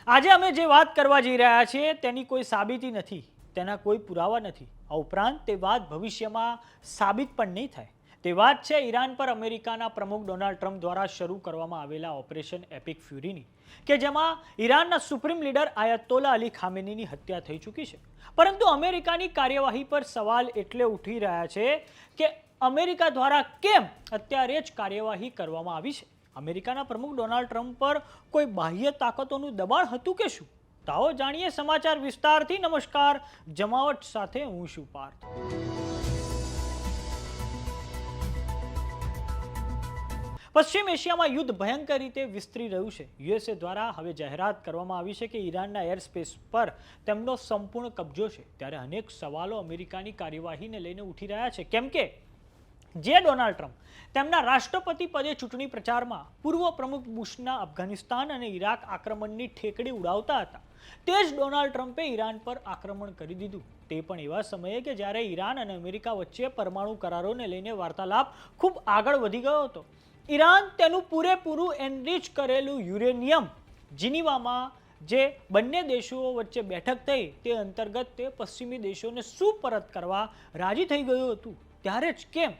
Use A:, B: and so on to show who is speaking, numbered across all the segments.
A: આજે અમે જે વાત કરવા જઈ રહ્યા છીએ તેની કોઈ સાબિતી નથી, તેના કોઈ પુરાવા નથી. આ ઉપરાંત તે વાત ભવિષ્યમાં સાબિત પણ નહીં થાય. તે વાત છે ઈરાન પર અમેરિકાના પ્રમુખ ડોનાલ્ડ ટ્રમ્પ દ્વારા શરૂ કરવામાં આવેલા ઓપરેશન એપિક ફ્યુરીની, કે જેમાં ઈરાનના સુપ્રીમ લીડર આયતોલા અલી ખામેનીની હત્યા થઈ ચૂકી છે. પરંતુ અમેરિકાની કાર્યવાહી પર સવાલ એટલે ઉઠી રહ્યા છે કે અમેરિકા દ્વારા કેમ અત્યારે જ કાર્યવાહી કરવામાં આવી છે. અમેરિકાના પ્રમુખ ડોનાલ્ડ ટ્રમ્પ પર કોઈ બાહ્ય તાકાતોનું દબાણ હતું કે શું? તો આવો જાણીએ સમાચાર વિસ્તારથી. નમસ્કાર, જમાવટ સાથે હું છું પાર્થ. પશ્ચિમ એશિયામાં યુદ્ધ ભયંકર રીતે વિસ્તરી રહ્યું છે. યુએસએ દ્વારા હવે જાહેરાત કરવામાં આવી છે કે ઈરાનના એર સ્પેસ પર તેમનો સંપૂર્ણ કબજો છે. ત્યારે અનેક સવાલો અમેરિકાની કાર્યવાહીને લઈને ઉઠી રહ્યા છે, કેમ કે જે ડોનાલ્ડ ટ્રમ્પ તેમના રાષ્ટ્રપતિ પદે ચૂંટણી પ્રચારમાં પૂર્વ પ્રમુખ બુશના અફઘાનિસ્તાન અને ઈરાક આક્રમણની ઠેકડી ઉડાવતા હતા, તે જ ડોનાલ્ડ ટ્રમ્પે ઈરાન પર આક્રમણ કરી દીધું. તે પણ એવા સમયે કે જ્યારે ઈરાન અને અમેરિકા વચ્ચે પરમાણુ કરારોને લઈને વાર્તાલાપ ખૂબ આગળ વધી ગયો હતો. ઈરાન તેનું પૂરેપૂરું એનરિચ કરેલું યુરેનિયમ જીનીવામાં જે બંને દેશો વચ્ચે બેઠક થઈ તે અંતર્ગત તે પશ્ચિમી દેશોને સુપરત કરવા રાજી થઈ ગયું હતું. ત્યારે જ કેમ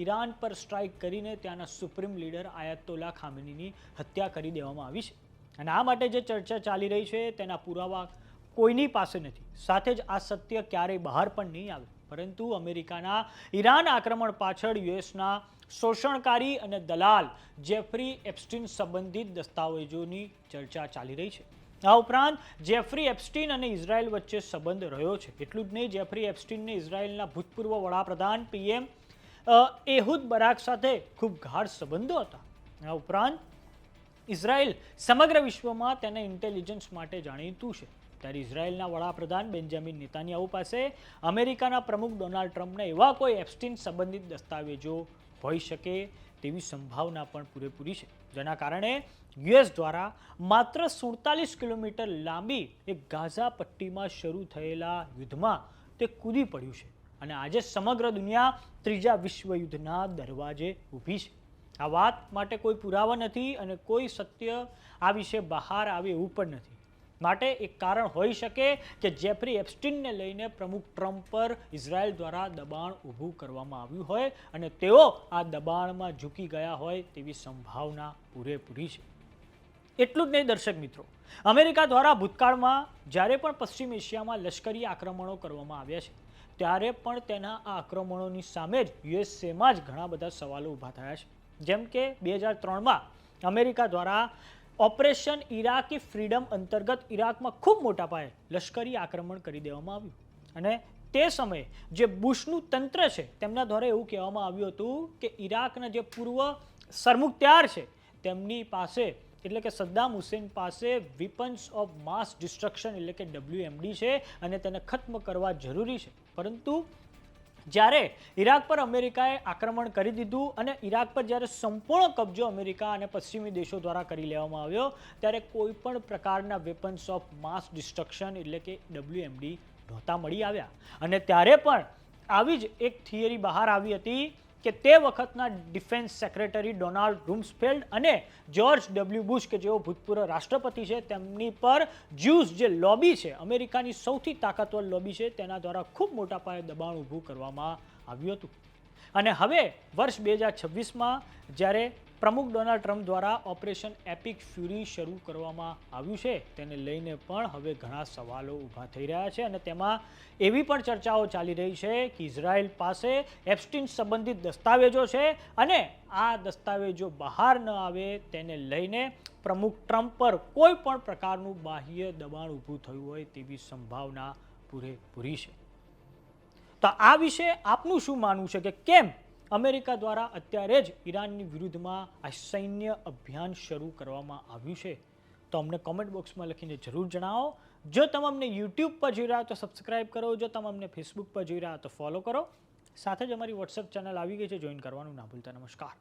A: ઈરાન પર સ્ટ્રાઇક કરીને ત્યાંના સુપ્રીમ લીડર આયતોલા ખામેનીની હત્યા કરી દેવામાં આવી છે? અને આ માટે જે ચર્ચા ચાલી રહી છે તેના પુરાવા કોઈની પાસે નથી. સાથે જ આ સત્ય ક્યારેય બહાર પણ નહીં આવે. પરંતુ અમેરિકાના ઈરાન આક્રમણ પાછળ યુએસના શોષણકારી અને દલાલ જેફરી એપ્સ્ટીન સંબંધિત દસ્તાવેજોની ચર્ચા ચાલી રહી છે. આ ઉપરાંત જેફરી એપ્સ્ટીન અને ઇઝરાયલ વચ્ચે સંબંધ રહ્યો છે. એટલું જ નહીં, જેફરી એપ્સ્ટીનને ઇઝરાયલના ભૂતપૂર્વ વડાપ્રધાન પીએમ એહુદ બરાક સાથે ખૂબ ગાઢ સંબંધો હતા. આ ઉપરાંત ઇઝરાયલ સમગ્ર વિશ્વમાં તેના ઇન્ટેલિજન્સ માટે જાણીતું છે. ત્યારે ઇઝરાયલના વડાપ્રધાન બેન્જામિન નેતાન્યાહુ પાસે અમેરિકાના પ્રમુખ ડોનાલ્ડ ટ્રમ્પના એવા કોઈ એપ્સ્ટીન સંબંધિત દસ્તાવેજો હોઈ શકે તેવી સંભાવના પણ પૂરેપૂરી છે. જેના કારણે યુએસ દ્વારા માત્ર 47 કિલોમીટર લાંબી એક ગાઝા પટ્ટીમાં શરૂ થયેલા યુદ્ધમાં તે કૂદી પડ્યું છે અને આજે સમગ્ર દુનિયા ત્રીજા વિશ્વયુદ્ધના દરવાજે ઊભી છે. આ વાત માટે કોઈ પુરાવા નથી અને કોઈ સત્ય આ વિશે બહાર આવે એવું પણ નથી. માટે એક કારણ હોઈ શકે કે જેફરી એપ્સ્ટીનને લઈને પ્રમુખ ટ્રમ્પ પર ઇઝરાયલ દ્વારા દબાણ ઊભું કરવામાં આવ્યું હોય અને તેઓ આ દબાણમાં ઝૂકી ગયા હોય તેવી સંભાવના પૂરેપૂરી છે. એટલું જ નહીં દર્શક મિત્રો, અમેરિકા દ્વારા ભૂતકાળમાં જ્યારે પણ પશ્ચિમ એશિયામાં લશ્કરી આક્રમણો કરવામાં આવ્યા છે ત્યારે પણ તેના આ આક્રમણોની સામે જ યુએસએમાં જ ઘણા બધા સવાલો ઊભા થયા છે. જેમ કે 2003માં અમેરિકા દ્વારા ઓપરેશન ઇરાકી ફ્રીડમ અંતર્ગત ઈરાકમાં ખૂબ મોટા પાયે લશ્કરી આક્રમણ કરી દેવામાં આવ્યું અને તે સમયે જે બુશનું તંત્ર છે તેમના દ્વારા એવું કહેવામાં આવ્યું હતું કે ઈરાકના જે પૂર્વ સરમુખત્યાર છે તેમની પાસે, એટલે કે સદ્દામ હુસેન પાસે વેપન્સ ઓફ માસ ડિસ્ટ્રક્શન એટલે કે WMD છે અને તેને ખત્મ કરવા જરૂરી છે. પરંતુ જ્યારે ઈરાક પર અમેરિકાએ આક્રમણ કરી દીધું અને ઈરાક પર જ્યારે સંપૂર્ણ કબજો અમેરિકા અને પશ્ચિમી દેશો દ્વારા કરી લેવામાં આવ્યો ત્યારે કોઈ પણ પ્રકારના વેપન્સ ઓફ માસ ડિસ્ટ્રક્શન એટલે કે WMD નહોતા મળી આવ્યા. અને ત્યારે પણ આવી જ એક થિયરી બહાર આવી હતી કે તે વખતના ડિફેન્સ સેક્રેટરી ડોનાલ્ડ રૂમ્સફેલ્ડ અને જ્યોર્જ W. બુશ કે જેઓ ભૂતપૂર્વ રાષ્ટ્રપતિ છે તેમની પર જ્યુઝ જે લોબી છે, અમેરિકાની સૌથી તાકાતવર લોબી છે, તેના દ્વારા ખૂબ મોટા પાયે દબાણ ઊભું કરવામાં આવ્યું હતું. અને હવે વર્ષ 2026માં જ્યારે પ્રમુખ ડોનાલ્ડ ટ્રમ્પ દ્વારા ઓપરેશન એપિક ફ્યુરી શરૂ કરવામાં આવ્યું છે તેને લઈને પણ હવે ઘણા સવાલો ઊભા થઈ રહ્યા છે અને તેમાં એવી પણ ચર્ચાઓ ચાલી રહી છે કે ઇઝરાયલ પાસે એપ્સ્ટીન સંબંધિત દસ્તાવેજો છે અને આ દસ્તાવેજો બહાર ન આવે તેને લઈને પ્રમુખ ટ્રમ્પ પર કોઈ પણ પ્રકારનું બાહ્ય દબાણ ઊભું થયું હોય તેવી સંભાવના પૂરેપૂરી છે. તો આ વિશે આપનું શું માનવું છે કે કેમ અમેરિકા દ્વારા અત્યારે જ ઈરાનની વિરુદ્ધમાં આ સૈન્ય અભિયાન શરૂ કરવામાં આવ્યું છે? તો અમને કોમેન્ટ બોક્સમાં લખીને જરૂર જણાવો. જો તમે અમને યુટ્યુબ પર જોઈ રહ્યા તો સબસ્ક્રાઇબ કરો, જો તમે અમને ફેસબુક પર જોઈ રહ્યા તો ફોલો કરો. સાથે જ અમારી વોટ્સએપ ચેનલ આવી ગઈ છે, જોઈન કરવાનું ના ભૂલતા. નમસ્કાર.